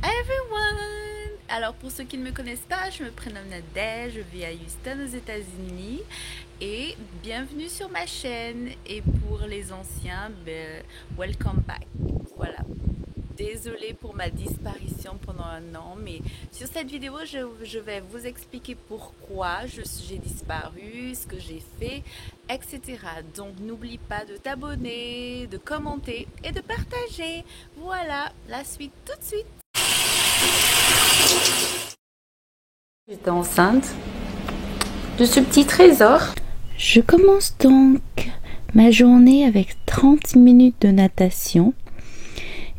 Hi everyone! Alors pour ceux qui ne me connaissent pas, je me prénomme Nadège, je vis à Houston aux États-Unis et bienvenue sur ma chaîne. Et pour les anciens, welcome back. Voilà. Désolée pour ma disparition pendant un an, mais sur cette vidéo, je vais vous expliquer pourquoi j'ai disparu, ce que j'ai fait, etc. Donc n'oublie pas de t'abonner, de commenter et de partager. Voilà, la suite tout de suite. J'étais enceinte de ce petit trésor. Je commence donc ma journée avec 30 minutes de natation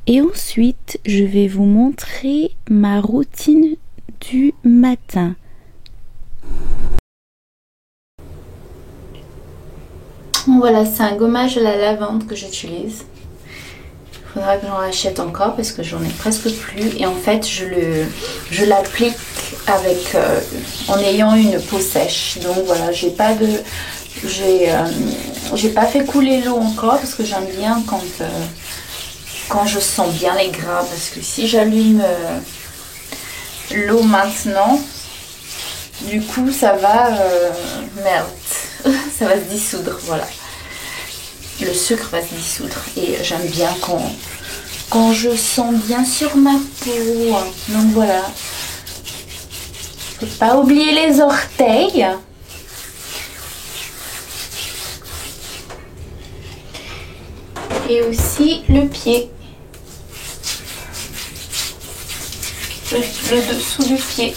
et ensuite je vais vous montrer ma routine du matin. Voilà, c'est un gommage à la lavande que j'utilise. Il faudra que j'en achète encore parce que j'en ai presque plus. Et en fait, je l'applique avec en ayant une peau sèche. Donc voilà, j'ai pas fait couler l'eau encore parce que j'aime bien quand je sens bien les gras. Parce que si j'allume l'eau maintenant, du coup ça va ça va se dissoudre, voilà. Le sucre va se dissoudre et j'aime bien quand je sens bien sur ma peau. Donc voilà. Faut pas oublier les orteils. Et aussi le pied. Le dessous du pied.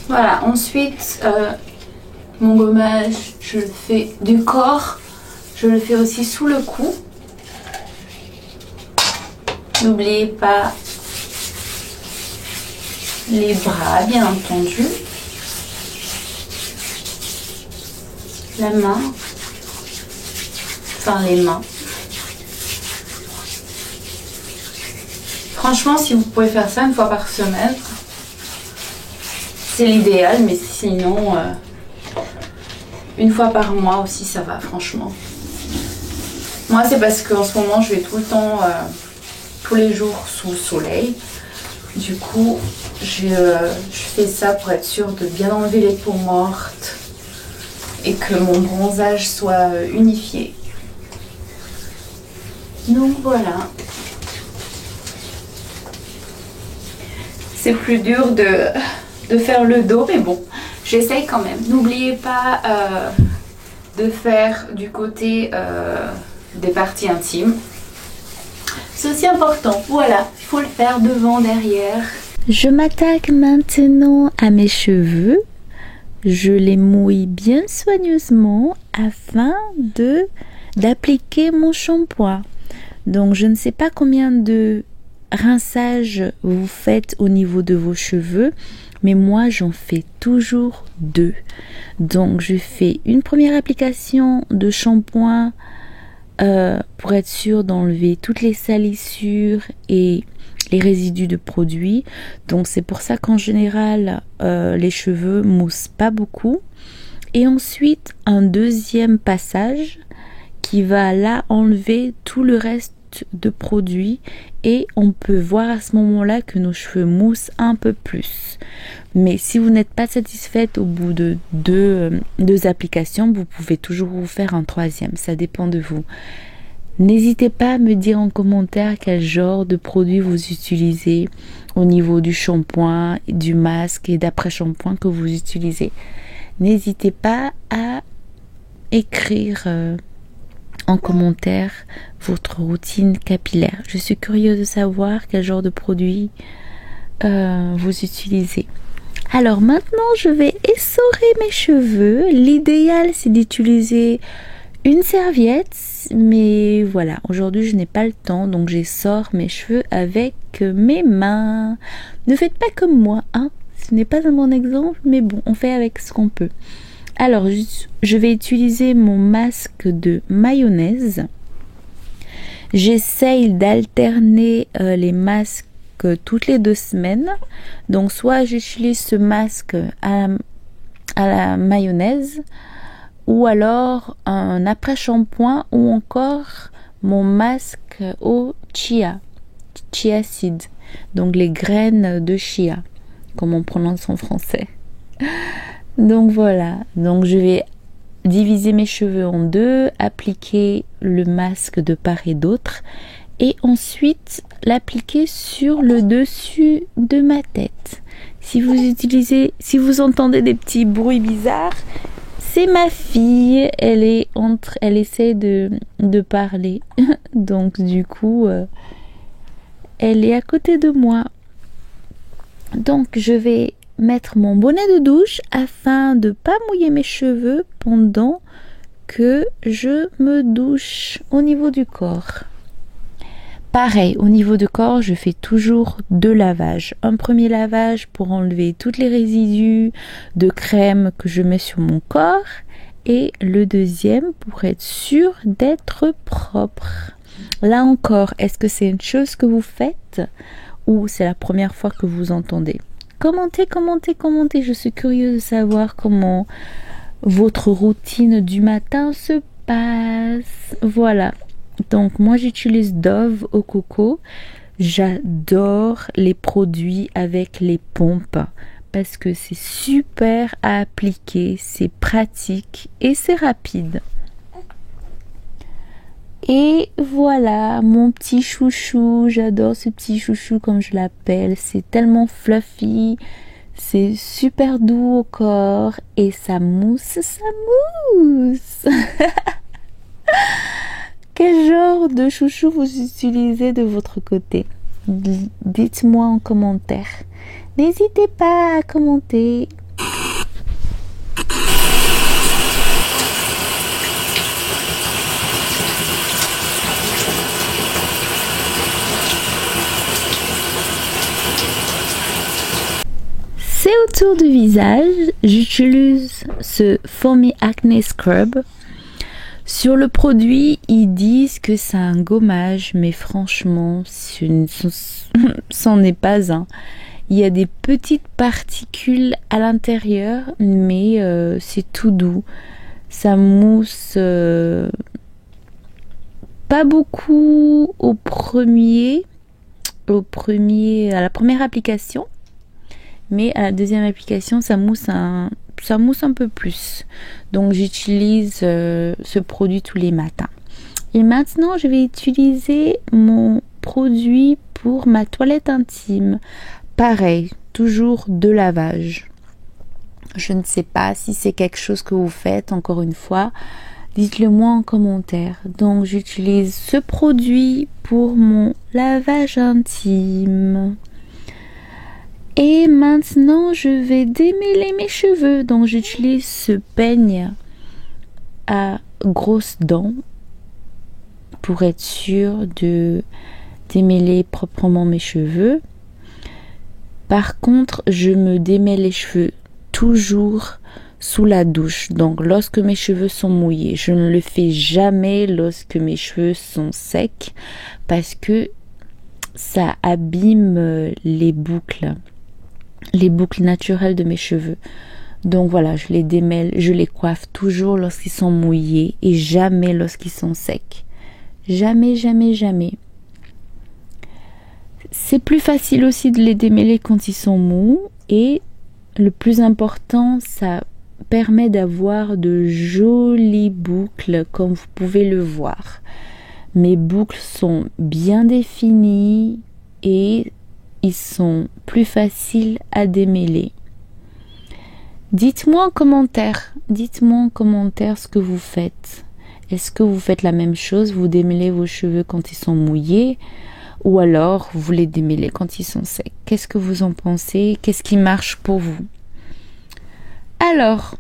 Voilà, ensuite mon gommage, je le fais du corps, je le fais aussi sous le cou. N'oubliez pas les bras, bien entendu. La main, enfin les mains. Franchement, si vous pouvez faire ça une fois par semaine, c'est l'idéal, mais sinon, une fois par mois aussi, ça va, franchement. Moi, c'est parce qu'en ce moment, je vais tout le temps, tous les jours sous le soleil. Du coup, je fais ça pour être sûre de bien enlever les peaux mortes et que mon bronzage soit unifié. Donc voilà. C'est plus dur de faire le dos, mais bon, j'essaye quand même. N'oubliez pas de faire du côté des parties intimes. C'est aussi important. Voilà, il faut le faire devant, derrière. Je m'attaque maintenant à mes cheveux. Je les mouille bien soigneusement afin d'appliquer mon shampoing. Donc je ne sais pas combien de rinçage vous faites au niveau de vos cheveux, mais moi j'en fais toujours 2. Donc je fais une première application de shampoing pour être sûr d'enlever toutes les salissures et les résidus de produits. Donc c'est pour ça qu'en général les cheveux moussent pas beaucoup. Et ensuite un deuxième passage qui va là enlever tout le reste de produits et on peut voir à ce moment-là que nos cheveux moussent un peu plus. Mais si vous n'êtes pas satisfaite au bout de deux applications, vous pouvez toujours vous faire un troisième, ça dépend de vous. N'hésitez pas à me dire en commentaire quel genre de produit vous utilisez au niveau du shampoing, du masque et d'après-shampoing que vous utilisez. N'hésitez pas à écrire en commentaire votre routine capillaire. Je suis curieuse de savoir quel genre de produit vous utilisez. Alors maintenant, je vais essorer mes cheveux. L'idéal, c'est d'utiliser une serviette, mais voilà, aujourd'hui je n'ai pas le temps, donc j'essore mes cheveux avec mes mains. Ne faites pas comme moi, hein. Ce n'est pas un bon exemple, mais bon, on fait avec ce qu'on peut. Alors, je vais utiliser mon masque de mayonnaise. J'essaye d'alterner les masques toutes les 2 semaines. Donc, soit j'utilise ce masque à la mayonnaise, ou alors un après-shampoing, ou encore mon masque au chia seed, donc les graines de chia, comme on prononce en français. Donc voilà, donc je vais diviser mes cheveux en deux, appliquer le masque de part et d'autre et ensuite l'appliquer sur le dessus de ma tête. Si vous entendez des petits bruits bizarres, c'est ma fille, elle essaie de parler. Donc du coup, elle est à côté de moi. Donc je vais mettre mon bonnet de douche afin de ne pas mouiller mes cheveux pendant que je me douche au niveau du corps. Pareil, au niveau du corps, je fais toujours 2 lavages. Un premier lavage pour enlever tous les résidus de crème que je mets sur mon corps et le deuxième pour être sûr d'être propre. Là encore, est-ce que c'est une chose que vous faites ou c'est la première fois que vous entendez? Commentez, je suis curieuse de savoir comment votre routine du matin se passe. Voilà. Donc moi j'utilise Dove au coco. J'adore les produits avec les pompes parce que c'est super à appliquer, c'est pratique et c'est rapide. Et voilà mon petit chouchou, j'adore ce petit chouchou comme je l'appelle, c'est tellement fluffy, c'est super doux au corps et ça mousse. Quel genre de chouchou vous utilisez de votre côté? Dites-moi en commentaire. N'hésitez pas à commenter. C'est autour du visage. J'utilise ce Foamy Acne Scrub. Sur le produit, ils disent que c'est un gommage, mais franchement, c'en est pas un. Il y a des petites particules à l'intérieur, mais c'est tout doux. Ça mousse pas beaucoup à la première application, mais à la deuxième application, ça mousse un peu plus. Donc j'utilise ce produit tous les matins. Et maintenant, je vais utiliser mon produit pour ma toilette intime. Pareil, toujours 2 lavages. Je ne sais pas si c'est quelque chose que vous faites, encore une fois. Dites-le moi en commentaire. Donc j'utilise ce produit pour mon lavage intime. Et maintenant, je vais démêler mes cheveux. Donc, j'utilise ce peigne à grosses dents pour être sûre de démêler proprement mes cheveux. Par contre, je me démêle les cheveux toujours sous la douche. Donc, lorsque mes cheveux sont mouillés, je ne le fais jamais lorsque mes cheveux sont secs parce que ça abîme les boucles naturelles de mes cheveux. Donc voilà, je les démêle, je les coiffe toujours lorsqu'ils sont mouillés et jamais lorsqu'ils sont secs. Jamais. C'est plus facile aussi de les démêler quand ils sont mous et le plus important, ça permet d'avoir de jolies boucles comme vous pouvez le voir. Mes boucles sont bien définies et ils sont plus faciles à démêler. Dites-moi en commentaire ce que vous faites. Est-ce que vous faites la même chose? Vous démêlez vos cheveux quand ils sont mouillés ou alors vous les démêlez quand ils sont secs? Qu'est-ce que vous en pensez? Qu'est-ce qui marche pour vous? Alors,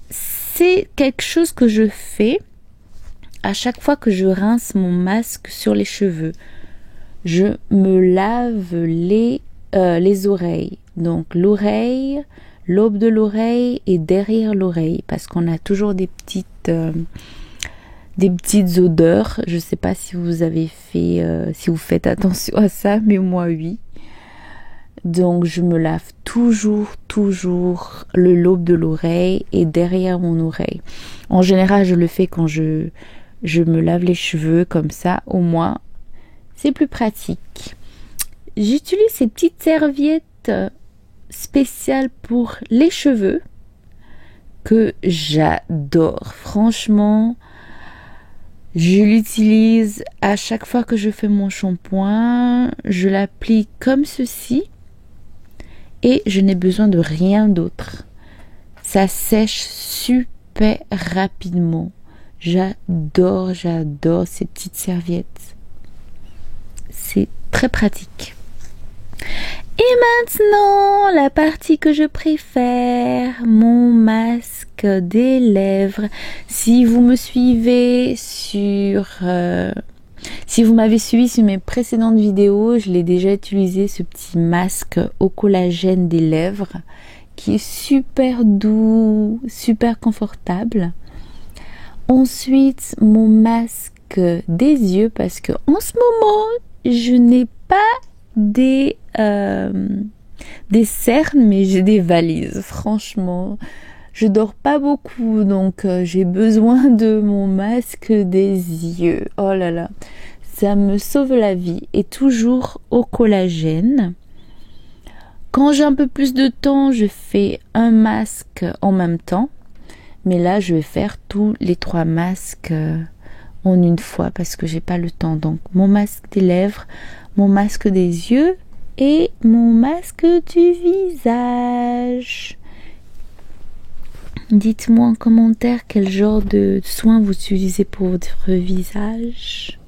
c'est quelque chose que je fais à chaque fois que je rince mon masque sur les cheveux. Je me lave les oreilles. Donc l'oreille, l'aube de l'oreille et derrière l'oreille. Parce qu'on a toujours des petites odeurs. Je ne sais pas si vous avez fait, si vous faites attention à ça, mais moi oui. Donc je me lave toujours le lobe de l'oreille et derrière mon oreille. En général, je le fais quand je je me lave les cheveux comme ça, au moins c'est plus pratique. J'utilise ces petites serviettes spéciales pour les cheveux que j'adore. Franchement, je l'utilise à chaque fois que je fais mon shampoing. Je l'applique comme ceci et je n'ai besoin de rien d'autre. Ça sèche super rapidement. J'adore ces petites serviettes. C'est très pratique. Et maintenant, la partie que je préfère, mon masque des lèvres. Si vous me suivez si vous m'avez suivi sur mes précédentes vidéos, je l'ai déjà utilisé, ce petit masque au collagène des lèvres, qui est super doux, super confortable. Ensuite, mon masque des yeux, parce que en ce moment, je n'ai pas des cernes, mais j'ai des valises. Franchement, je dors pas beaucoup, donc j'ai besoin de mon masque des yeux. Oh là là, ça me sauve la vie. Et toujours au collagène. Quand j'ai un peu plus de temps, je fais un masque en même temps. Mais là, je vais faire tous les 3 masques en une fois parce que j'ai pas le temps. Donc, mon masque des lèvres, mon masque des yeux et mon masque du visage. Dites-moi en commentaire quel genre de soin vous utilisez pour votre visage.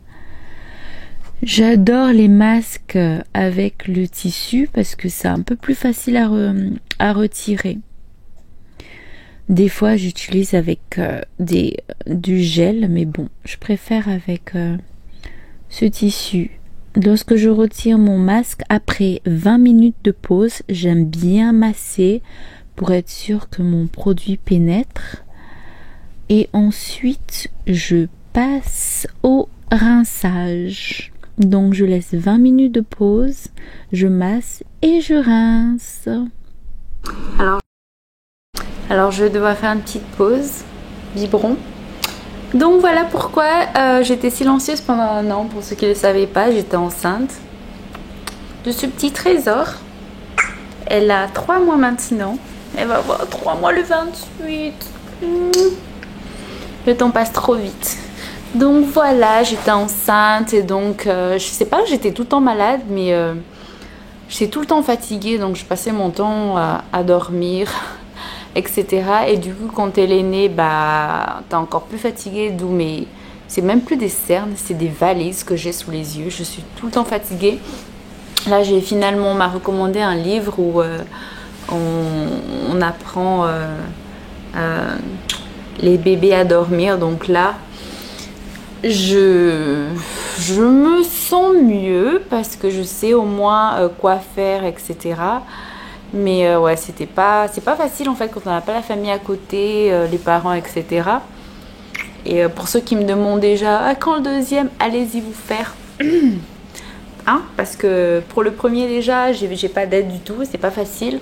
J'adore les masques avec le tissu parce que c'est un peu plus facile à retirer. Des fois, j'utilise avec du gel, mais bon, je préfère avec ce tissu. Lorsque je retire mon masque, après 20 minutes de pause, j'aime bien masser pour être sûr que mon produit pénètre. Et ensuite, je passe au rinçage. Donc, je laisse 20 minutes de pause, je masse et je rince. Alors je dois faire une petite pause, biberon. Donc voilà pourquoi j'étais silencieuse pendant 1 an. Pour ceux qui ne le savaient pas, j'étais enceinte de ce petit trésor. Elle a 3 mois maintenant. Elle va avoir 3 mois le 28. Le temps passe trop vite. Donc voilà, j'étais enceinte et donc je sais pas, j'étais tout le temps malade, mais j'étais tout le temps fatiguée. Donc je passais mon temps à dormir, etc. Et du coup, quand elle est née, bah, t'es encore plus fatiguée, d'où mes... C'est même plus des cernes, c'est des valises que j'ai sous les yeux. Je suis tout le temps fatiguée. Là, on m'a recommandé un livre où on apprend les bébés à dormir. Donc là, je me sens mieux parce que je sais au moins quoi faire, etc. Mais ouais, c'est pas facile en fait quand on n'a pas la famille à côté, les parents, etc. Et pour ceux qui me demandent déjà quand le deuxième, allez-y vous faire. Hein, parce que pour le premier déjà, j'ai pas d'aide du tout, c'est pas facile.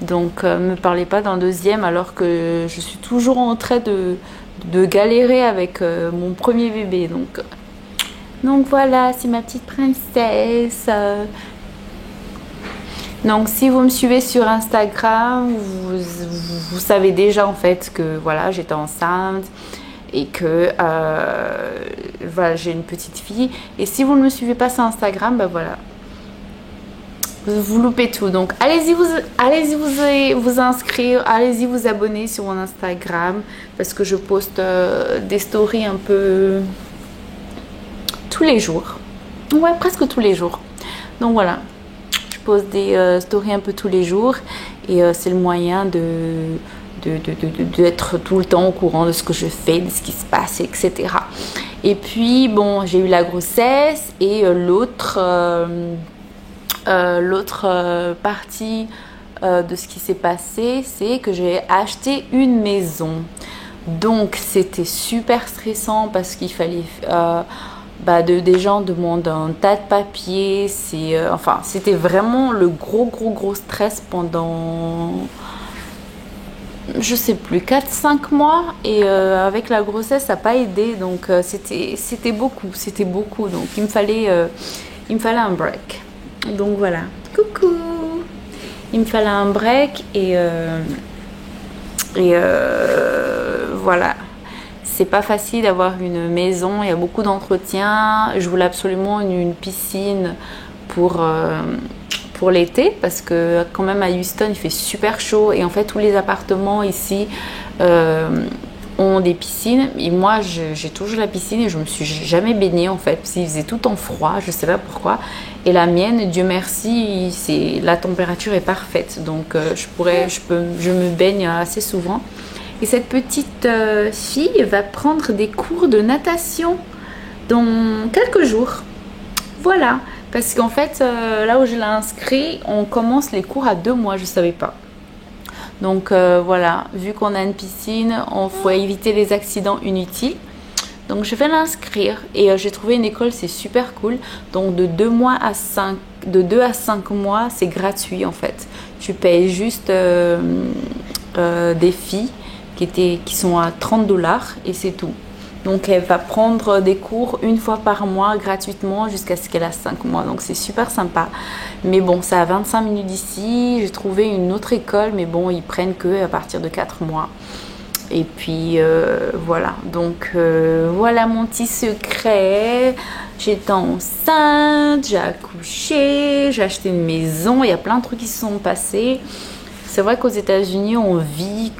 Donc me parlez pas d'un deuxième alors que je suis toujours en train de galérer avec mon premier bébé. Donc voilà, c'est ma petite princesse. Donc si vous me suivez sur Instagram, vous savez déjà en fait que voilà, j'étais enceinte et que voilà, j'ai une petite fille. Et si vous ne me suivez pas sur Instagram, bah voilà, vous loupez tout. Donc allez-y vous inscrire, allez-y vous abonner sur mon Instagram parce que je poste des stories un peu tous les jours. Ouais, presque tous les jours. Donc voilà, je poste des stories un peu tous les jours et c'est le moyen d'être tout le temps au courant de ce que je fais, de ce qui se passe, etc. Et puis bon, j'ai eu la grossesse et l'autre partie de ce qui s'est passé, c'est que j'ai acheté une maison. Donc c'était super stressant parce qu'il fallait des gens demandent un tas de papiers. C'était vraiment le gros stress pendant je sais plus, 4-5 mois. Et avec la grossesse, ça n'a pas aidé. Donc c'était beaucoup. Donc il me fallait un break. Donc voilà. Coucou. Il me fallait un break et voilà. C'est pas facile d'avoir une maison, il y a beaucoup d'entretien. Je voulais absolument une piscine pour l'été parce que quand même à Houston il fait super chaud et en fait tous les appartements ici ont des piscines et moi j'ai toujours la piscine et je me suis jamais baignée en fait parce qu'il faisait tout en froid, je sais pas pourquoi, et la mienne, Dieu merci, la température est parfaite donc je me baigne assez souvent. Et cette petite fille va prendre des cours de natation dans quelques jours. Voilà, parce qu'en fait, là où je l'ai inscrit, on commence les cours à 2 mois, je ne savais pas. Donc voilà, vu qu'on a une piscine, il faut éviter les accidents inutiles. Donc je vais l'inscrire et j'ai trouvé une école, c'est super cool. Donc de 2 à 5 mois, c'est gratuit en fait. Tu payes juste des filles qui sont à $30 et c'est tout. Donc elle va prendre des cours 1 fois par mois gratuitement jusqu'à ce qu'elle a 5 mois. Donc c'est super sympa. Mais bon, c'est à 25 minutes d'ici. J'ai trouvé une autre école, mais bon, ils prennent que à partir de 4 mois. Et puis voilà. Donc voilà mon petit secret. J'étais enceinte, j'ai accouché, j'ai acheté une maison. Il y a plein de trucs qui se sont passés. C'est vrai qu'aux États-Unis, on vit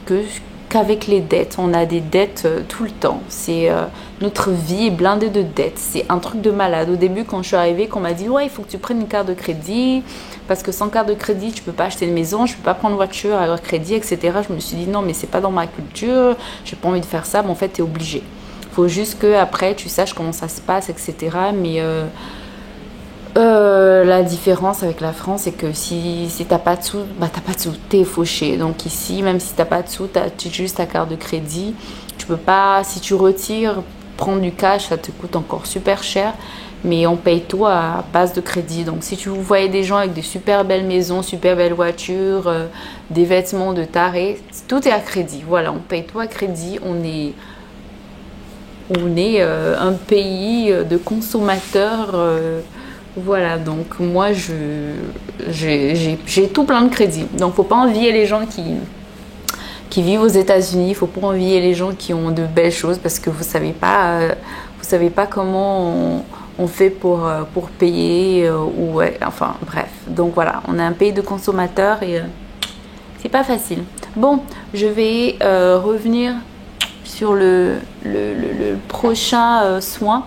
qu'avec les dettes. On a des dettes tout le temps. Notre vie est blindée de dettes. C'est un truc de malade. Au début, quand je suis arrivée, qu'on m'a dit « Ouais, il faut que tu prennes une carte de crédit parce que sans carte de crédit, tu peux pas acheter une maison, je peux pas prendre une voiture à leur crédit, etc. » Je me suis dit « Non, mais c'est pas dans ma culture. J'ai pas envie de faire ça. » Mais en fait, tu es obligé. Il faut juste que après tu saches comment ça se passe, etc. Mais la différence avec la France, c'est que si t'as pas de sous, bah t'as pas de sous, t'es fauché. Donc ici, même si t'as pas de sous, t'as juste ta carte de crédit. Tu peux pas, si tu retires, prendre du cash, ça te coûte encore super cher. Mais on paye tout à base de crédit. Donc si tu voyez des gens avec des super belles maisons, super belles voitures, des vêtements de tarés, tout est à crédit. Voilà, on paye tout à crédit. On est un pays de consommateurs. Voilà, donc moi j'ai tout plein de crédits. Donc faut pas envier les gens qui vivent aux États-Unis. Faut pas envier les gens qui ont de belles choses parce que vous savez pas comment on fait pour payer enfin bref. Donc voilà, on est un pays de consommateurs et c'est pas facile. Bon, je vais revenir sur le prochain soin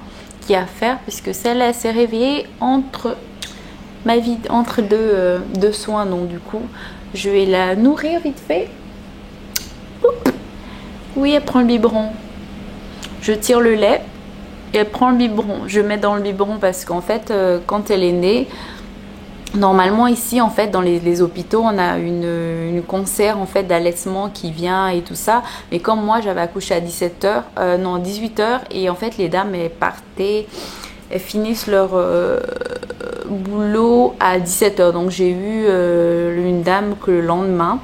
à faire puisque celle-là s'est réveillée entre deux soins. Donc du coup je vais la nourrir vite fait. Oups. Oui, elle prend le biberon, je tire le lait et elle prend le biberon, je mets dans le biberon parce qu'en fait quand elle est née, normalement ici en fait dans les hôpitaux on a une concert en fait d'allaitement qui vient et tout ça, mais comme moi j'avais accouché à 18h et en fait les dames elles finissent leur boulot à 17h, donc j'ai eu une dame que le lendemain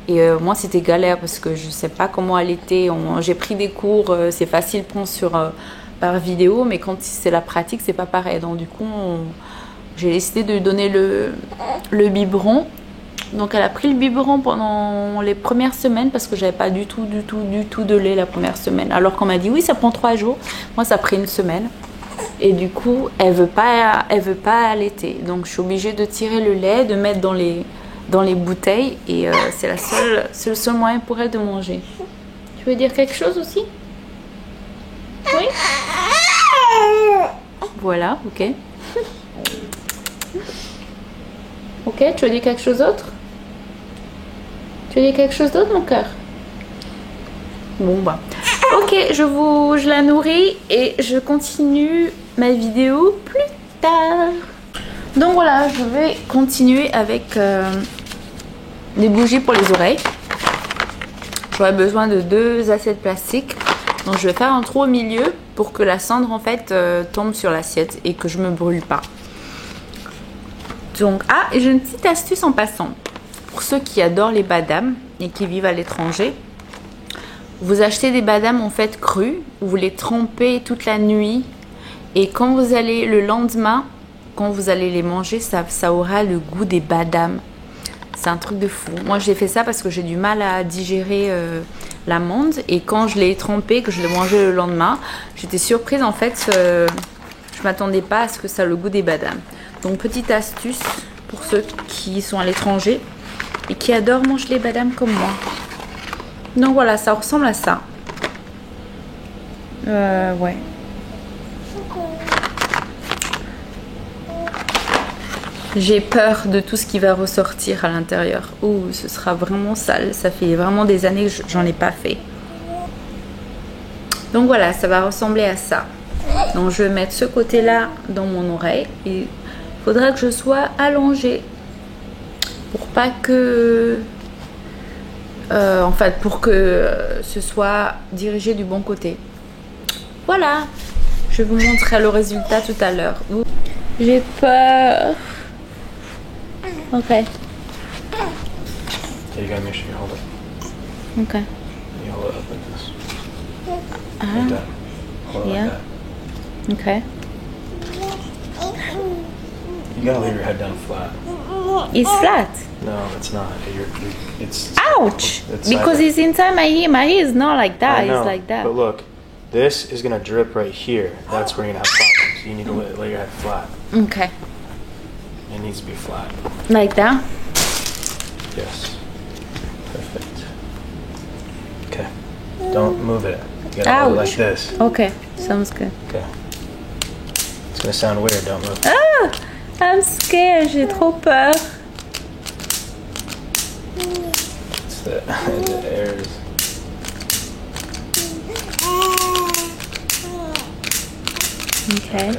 et moi c'était galère parce que je sais pas comment allaiter. J'ai pris des cours, c'est facile prendre par vidéo, mais quand c'est la pratique c'est pas pareil, donc du coup j'ai décidé de lui donner le biberon. Donc elle a pris le biberon pendant les premières semaines parce que j'avais pas du tout de lait la première semaine. Alors qu'on m'a dit oui ça prend 3 jours. Moi ça a pris 1 semaine. Et du coup elle veut pas allaiter. Donc je suis obligée de tirer le lait, de mettre dans les bouteilles. Et c'est le seul moyen pour elle de manger. Tu veux dire quelque chose aussi? Oui. Voilà, ok. Ok, tu veux dire quelque chose d'autre? Tu veux dire quelque chose d'autre, mon cœur? Bon, bah. Ok, je la nourris et je continue ma vidéo plus tard. Donc voilà, je vais continuer avec des bougies pour les oreilles. J'aurai besoin de 2 assiettes plastiques. Donc je vais faire un trou au milieu pour que la cendre en fait tombe sur l'assiette et que je me brûle pas. Donc, et j'ai une petite astuce en passant. Pour ceux qui adorent les badames, et qui vivent à l'étranger. Vous achetez des badames en fait crus, vous les trempez toute la nuit et quand vous allez le lendemain, quand vous allez les manger, ça aura le goût des badames. C'est un truc de fou. Moi j'ai fait ça parce que j'ai du mal à digérer l'amande et quand je l'ai trempé, que je l'ai mangé le lendemain, j'étais surprise en fait, je m'attendais pas à ce que ça ait le goût des badames. Donc petite astuce pour ceux qui sont à l'étranger et qui adorent manger les badames comme moi. Donc voilà, ça ressemble à ça. Ouais. J'ai peur de tout ce qui va ressortir à l'intérieur. Ouh, ce sera vraiment sale. Ça fait vraiment des années que j'en ai pas fait. Donc voilà, ça va ressembler à ça. Donc je vais mettre ce côté-là dans mon oreille. Et il faudra que je sois allongée. Pour pas que... en fait, pour que ce soit dirigé du bon côté. Voilà. Je vous montrerai le résultat tout à l'heure. J'ai peur. Ok. You gotta make sure you hold it. Ok. You hold it up like this. Ah. Like that. Hold it Yeah. like that. Ok. You gotta leave your head down flat. It's flat. No, it's not. It's Ouch! It's Because like it's inside my ear. My ear is not like that. I know, It's like that. But look, this is gonna drip right here. That's where you're gonna have problems. You need to lay your head flat. Okay. It needs to be flat. Like that? Yes. Perfect. Okay. Don't move it. You gotta hold it like Ouch. this. Okay. Sounds good. Okay. It's gonna sound weird. Don't move. Ah! I'm scared. J'ai trop peur. It's the air is. Okay.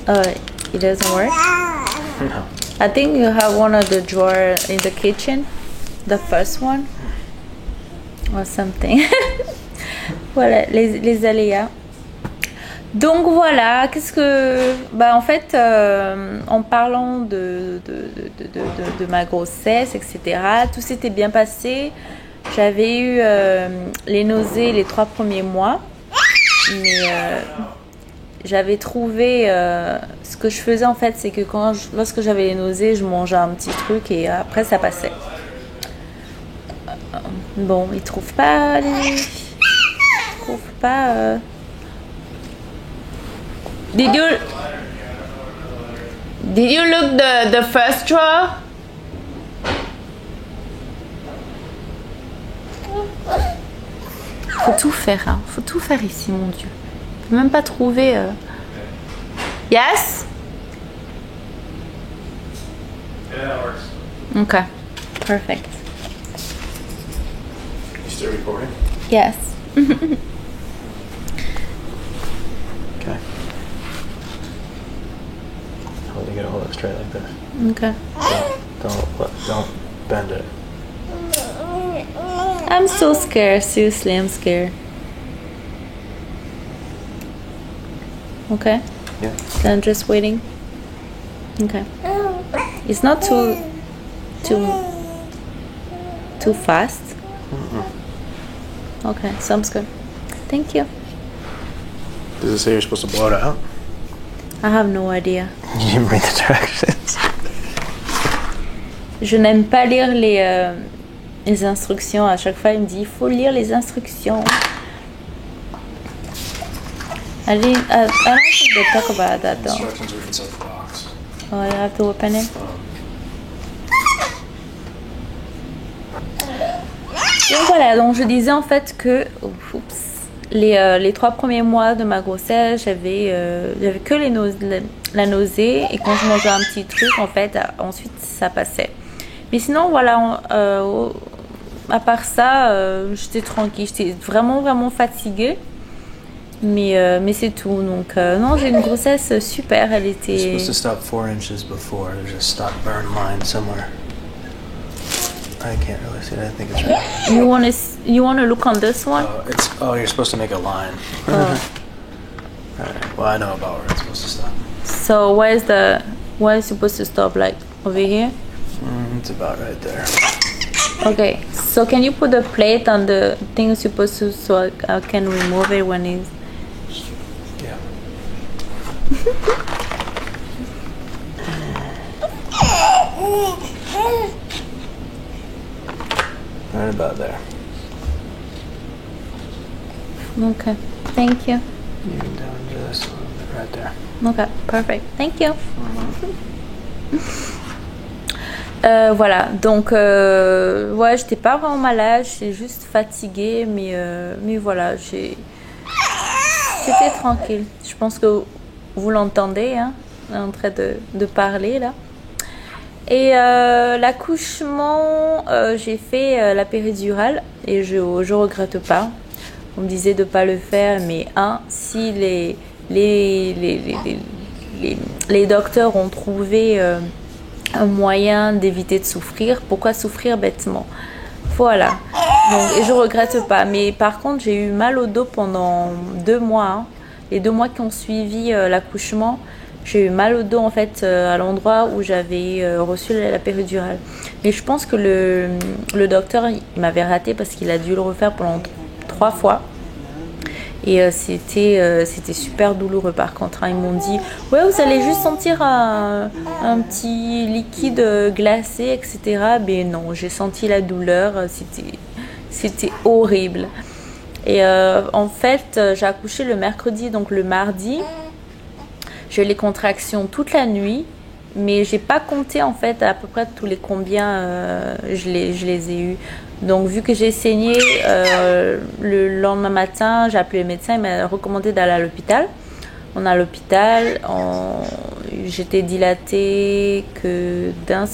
Okay. It doesn't work? No. I think you have one of the drawer in the kitchen. The first one. Or something. Voilà, les aléas. Donc voilà, qu'est-ce que... Bah en fait, en parlant de ma grossesse, etc., tout s'était bien passé. J'avais eu les nausées les 3 premiers mois. Mais j'avais trouvé... ce que je faisais en fait, c'est que lorsque j'avais les nausées, je mangeais un petit truc et après ça passait. Bon, ils trouvent pas... Ils trouvent pas... Did you look the first drawer? Faut tout faire, hein. Faut tout faire ici, mon Dieu. Je peux même pas trouver. Yes? Yeah, that works. Okay, perfect. You still recording? Yes. Okay. You gotta hold it straight like this. Okay. Don't bend it. I'm so scared. Seriously, I'm scared. Okay. Yeah. Then just waiting. Okay. It's not too fast. Okay, sounds good. Thank you. Does it say you're supposed to blow it out? I have no idea. You didn't read the directions. Je n'aime pas lire les instructions. À chaque fois, il me dit il faut lire les instructions. I don't think they talk about that though. Instructions are inside the box. Oh, I have to open it. Donc voilà, donc je disais en fait que les 3 premiers mois de ma grossesse, j'avais que la nausée et quand je mangeais un petit truc, en fait, ensuite ça passait. Mais sinon, voilà, à part ça, j'étais tranquille, j'étais vraiment fatiguée. Mais c'est tout. Donc non, j'ai une grossesse super. Elle You're était. supposed to stop 4 inches before. There's a stop burn line somewhere. I can't really see it. I think it's right. You wanna look on this one? You're supposed to make a line. Oh. Alright. Well, I know about where it's supposed to stop. So where is supposed to stop? Like over here? It's about right there. Okay, so can you put the plate on the thing you're supposed to so I can remove it when it's... Yeah. Right about there. Okay, thank you. You can down just a little bit right there. Okay, perfect. Thank you. Voilà, donc ouais, j'étais pas vraiment malade, j'étais juste fatiguée, mais voilà, c'était tranquille. Je pense que vous l'entendez, hein, en train de parler là. Et l'accouchement, j'ai fait la péridurale et je regrette pas. On me disait de pas le faire, mais si les docteurs ont trouvé un moyen d'éviter de souffrir, pourquoi souffrir bêtement? Voilà. Donc, et je regrette pas. Mais par contre, j'ai eu mal au dos pendant 2 mois. Hein. Les 2 mois qui ont suivi l'accouchement, j'ai eu mal au dos en fait à l'endroit où j'avais reçu la péridurale. Et je pense que le docteur il m'avait raté parce qu'il a dû le refaire pendant 3 fois. Et c'était super douloureux par contre. Hein. Ils m'ont dit « Ouais, vous allez juste sentir un petit liquide glacé, etc. » Mais non, j'ai senti la douleur. C'était horrible. Et en fait, j'ai accouché le mercredi, donc le mardi. J'ai eu les contractions toute la nuit. Mais j'ai pas compté en fait à peu près tous les combien je les ai eus. Donc vu que j'ai saigné le lendemain matin, j'ai appelé le médecin, il m'a recommandé d'aller à l'hôpital. On est à l'hôpital, j'étais dilatée que d'un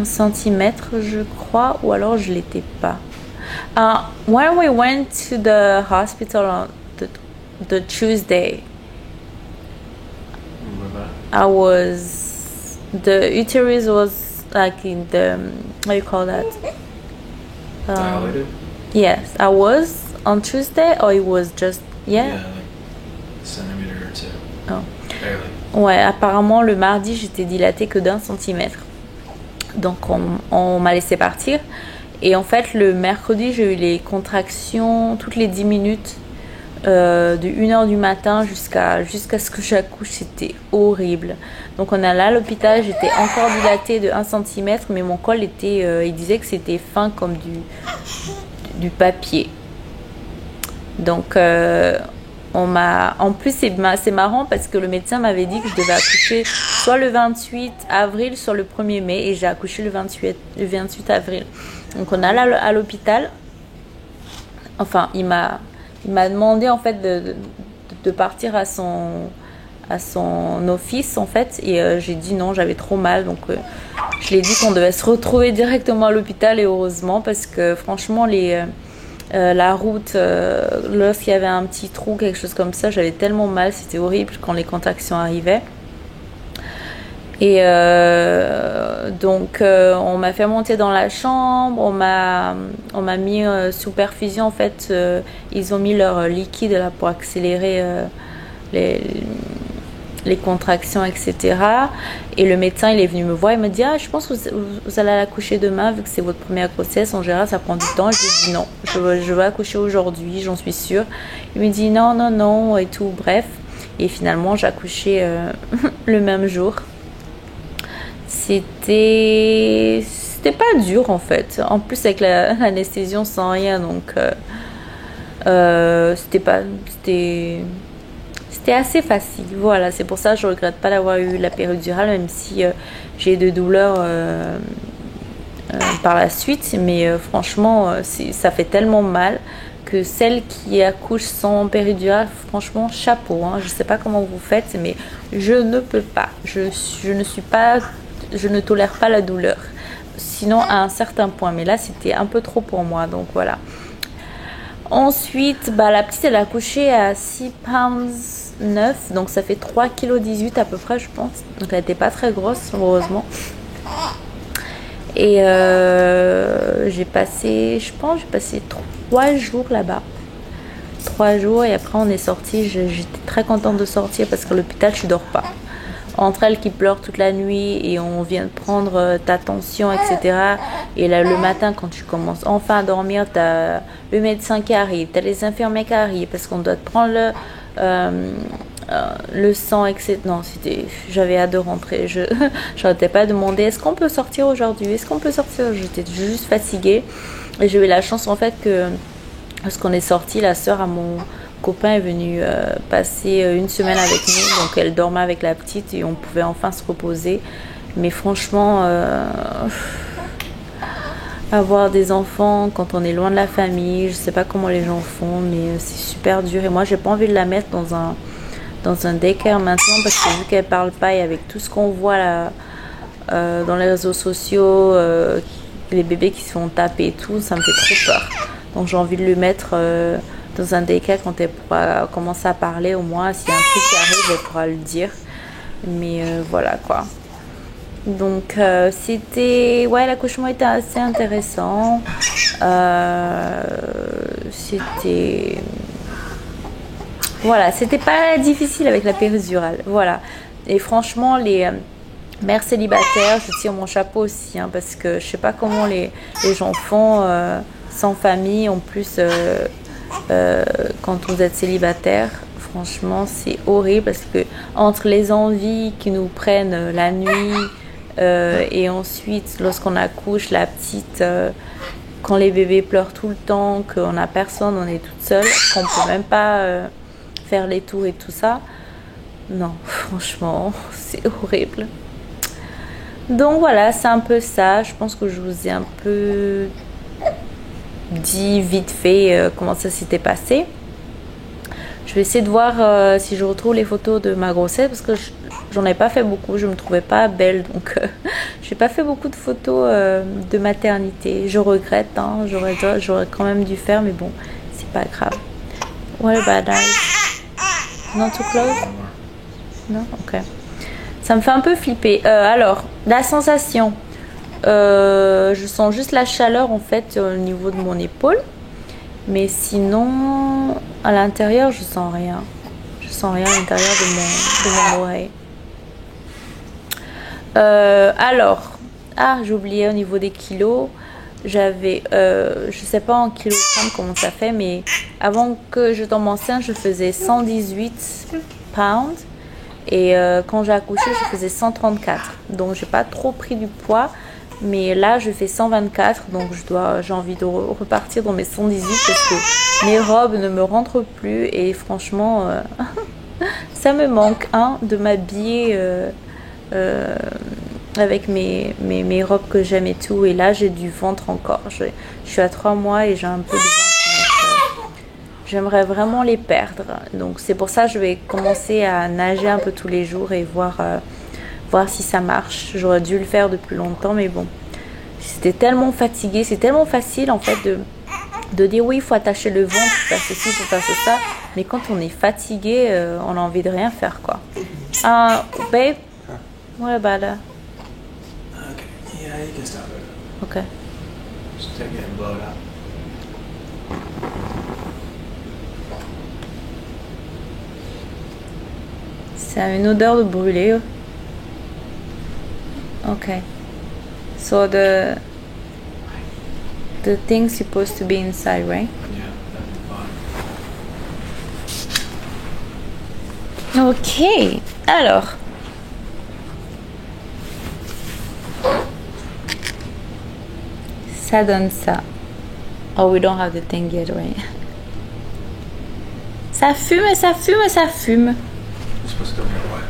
centimètre je crois, ou alors je l'étais pas. When we went to the hospital on the Tuesday, the uterus was like in the, how you call that? Dilated? Yes, I was on Tuesday, or it was just, yeah? Yeah, like a centimeter or two. Oh. Barely. Ouais, apparemment le mardi j'étais dilatée que d'1 centimètre. Donc on m'a laissé partir. Et en fait le mercredi j'ai eu les contractions toutes les 10 minutes. De 1h du matin jusqu'à ce que j'accouche, c'était horrible. Donc on est allé à l'hôpital, j'étais encore dilatée de 1 cm, mais mon col était, il disait que c'était fin comme du papier. Donc en plus c'est marrant parce que le médecin m'avait dit que je devais accoucher soit le 28 avril, soit le 1er mai, et j'ai accouché le 28 avril. Donc on est allé à l'hôpital. Enfin, il m'a demandé en fait de partir à son office en fait, et j'ai dit non, j'avais trop mal, donc je lui ai dit qu'on devait se retrouver directement à l'hôpital, et heureusement parce que franchement la route, lorsqu'il y avait un petit trou, quelque chose comme ça, j'avais tellement mal, c'était horrible quand les contractions arrivaient. Et donc on m'a fait monter dans la chambre, on m'a mis sous perfusion en fait, ils ont mis leur liquide là pour accélérer les contractions, etc. Et le médecin il est venu me voir, il m'a dit je pense que vous allez accoucher demain vu que c'est votre première grossesse, en général ça prend du temps. Je lui ai dit non, je vais accoucher aujourd'hui, j'en suis sûre. Il me dit non et tout, bref. Et finalement j'ai accouché le même jour. C'était pas dur en fait. En plus avec l'anesthésie on sent rien, donc c'était assez facile. Voilà, c'est pour ça que je regrette pas d'avoir eu la péridurale, même si j'ai de douleurs par la suite. Mais franchement, ça fait tellement mal que celles qui accouchent sans péridurale, franchement, chapeau. Hein. Je sais pas comment vous faites, mais je ne peux pas. Je ne tolère pas la douleur. Sinon, à un certain point. Mais là, c'était un peu trop pour moi. Donc, voilà. Ensuite, la petite, elle a accouché à 6 pounds 9. Donc, ça fait 3,18 kg à peu près, je pense. Donc, elle n'était pas très grosse, heureusement. Et j'ai passé 3 jours là-bas. 3 jours. Et après, on est sorti. J'étais très contente de sortir parce qu'à l'hôpital, tu dors pas. entre elles qui pleurent toute la nuit et on vient de prendre ta tension, etc. Et là, le matin, quand tu commences enfin à dormir, tu as le médecin qui arrive, tu as les infirmiers qui arrivent parce qu'on doit te prendre le sang, etc. Non, j'avais hâte de rentrer. Je n'arrêtais pas de demander est-ce qu'on peut sortir aujourd'hui? Est-ce qu'on peut sortir? J'étais juste fatiguée. Et j'ai eu la chance en fait que, lorsqu'on est sorti, la sœur à mon copain est venue passer une semaine avec nous. Donc elle dormait avec la petite et on pouvait enfin se reposer. Mais franchement, avoir des enfants quand on est loin de la famille, je sais pas comment les gens font, mais c'est super dur. Et moi, j'ai pas envie de la mettre dans un daycare maintenant parce que vu qu'elle parle pas et avec tout ce qu'on voit là dans les réseaux sociaux, les bébés qui se font taper et tout, ça me fait trop peur. Donc j'ai envie de le mettre dans un daycare quand elle pourra commencer à parler, au moins s'il y a un truc qui arrive, elle pourra le dire. Mais voilà quoi. Donc c'était, ouais, l'accouchement était assez intéressant. C'était, voilà, c'était pas difficile avec la péridurale. Voilà. Et franchement, les mères célibataires, je tire mon chapeau aussi, hein, parce que je sais pas comment les gens font sans famille. En plus, quand vous êtes célibataire, franchement, c'est horrible parce que entre les envies qui nous prennent la nuit et ensuite, lorsqu'on accouche, la petite, quand les bébés pleurent tout le temps, qu'on n'a personne, on est toute seule, qu'on peut même pas faire les tours et tout ça. Non, franchement, c'est horrible. Donc voilà, c'est un peu ça. Je pense que je vous ai un peu dit vite fait comment ça s'était passé. Je vais essayer de voir si je retrouve les photos de ma grossesse parce que j'en ai pas fait beaucoup, je me trouvais pas belle, donc j'ai pas fait beaucoup de photos de maternité. Je regrette, hein, j'aurais quand même dû faire, mais bon, c'est pas grave. What about eyes? Not too close? Non? Ok. Ça me fait un peu flipper. Alors, la sensation, je sens juste la chaleur en fait au niveau de mon épaule. Mais sinon, à l'intérieur, je sens rien. Je sens rien à l'intérieur de mon oreille. Alors, j'ai oublié au niveau des kilos. J'avais, je sais pas en kilogrammes comment ça fait, mais avant que je tombe enceinte, je faisais 118 pounds. Et quand j'ai accouché, je faisais 134. Donc, j'ai pas trop pris du poids. Mais là, je fais 124, donc j'ai envie de repartir dans mes 118 parce que mes robes ne me rentrent plus et franchement, ça me manque de m'habiller avec mes robes que j'aime et tout. Et là, j'ai du ventre encore. Je suis à 3 mois et j'ai un peu de ventre. Donc, j'aimerais vraiment les perdre. Donc c'est pour ça que je vais commencer à nager un peu tous les jours et voir si ça marche. J'aurais dû le faire depuis longtemps, mais bon, j'étais tellement fatiguée. C'est tellement facile en fait de dire oui, il faut attacher le ventre, faut faire ceci, il faut faire ça, mais quand on est fatigué, on a envie de rien faire quoi. Babe, what about that? Okay, yeah, you can stop it. Okay. Just take it and blow it out. Ça a une odeur de brûlé. Okay. So the thing's supposed to be inside, right? Yeah, that'd be fine. Ok. Alors. Ça donne ça. Oh, we don't have the thing yet, right? Ça fume, ça fume, ça fume. It's supposed to go get wet.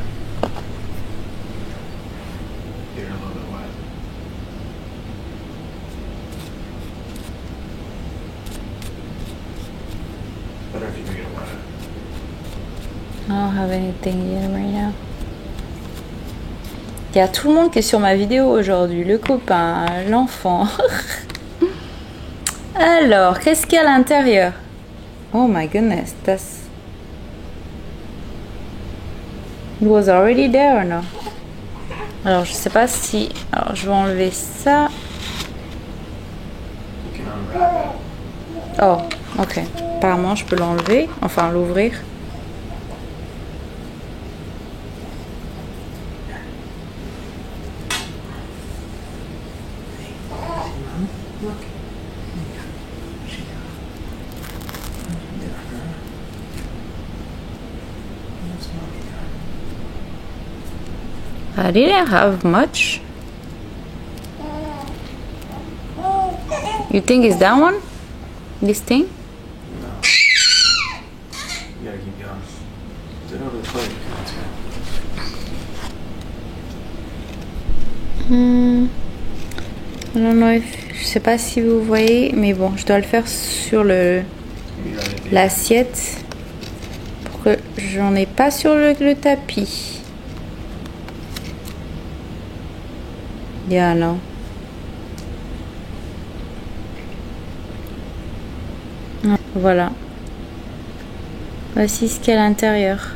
Get it a little bit wet. Better if you can get it wet. I don't have anything yet right now. Il y a tout le monde qui est sur ma vidéo aujourd'hui. Le copain, l'enfant. Alors, qu'est-ce qu'il y a à l'intérieur? Oh my goodness, It was already there or no? Alors, je sais pas si... Alors, je vais enlever ça. You can unwrap it. Oh, ok. Apparemment, je peux l'enlever. Enfin, l'ouvrir. Look. I didn't have much. You think it's that one? This thing? No. You gotta keep going. Get over the plate. That's good. I don't know je sais pas si vous voyez, mais bon, je dois le faire sur l'assiette pour que j'en ai pas sur le tapis. Yeah, non. Voilà. Voici ce qu'il y a à l'intérieur.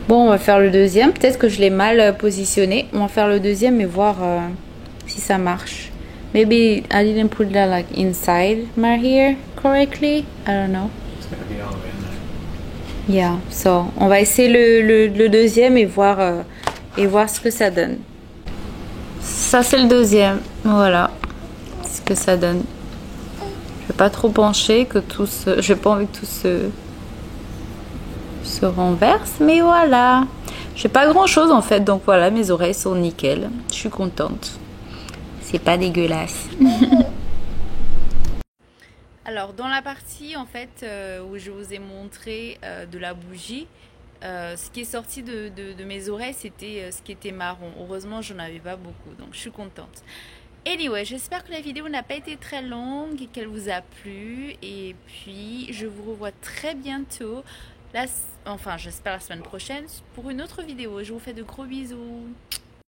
Bon, on va faire le deuxième. Peut-être que je l'ai mal positionné. On va faire le deuxième et voir si ça marche. Maybe I didn't put that like inside my hair correctly. I don't know. It's gonna be all the way in there. Yeah, so on va essayer le deuxième et voir ce que ça donne. Ça c'est le deuxième, voilà ce que ça donne. Je vais pas trop pencher que j'ai pas envie que tout se renverse, mais voilà. J'ai pas grand chose en fait, donc voilà, mes oreilles sont nickel. Je suis contente. C'est pas dégueulasse. Alors dans la partie en fait où je vous ai montré de la bougie, ce qui est sorti de mes oreilles c'était ce qui était marron. Heureusement j'en avais pas beaucoup, donc je suis contente. Anyway, j'espère que la vidéo n'a pas été très longue et qu'elle vous a plu. Et puis je vous revois très bientôt, enfin j'espère la semaine prochaine, pour une autre vidéo. Je vous fais de gros bisous.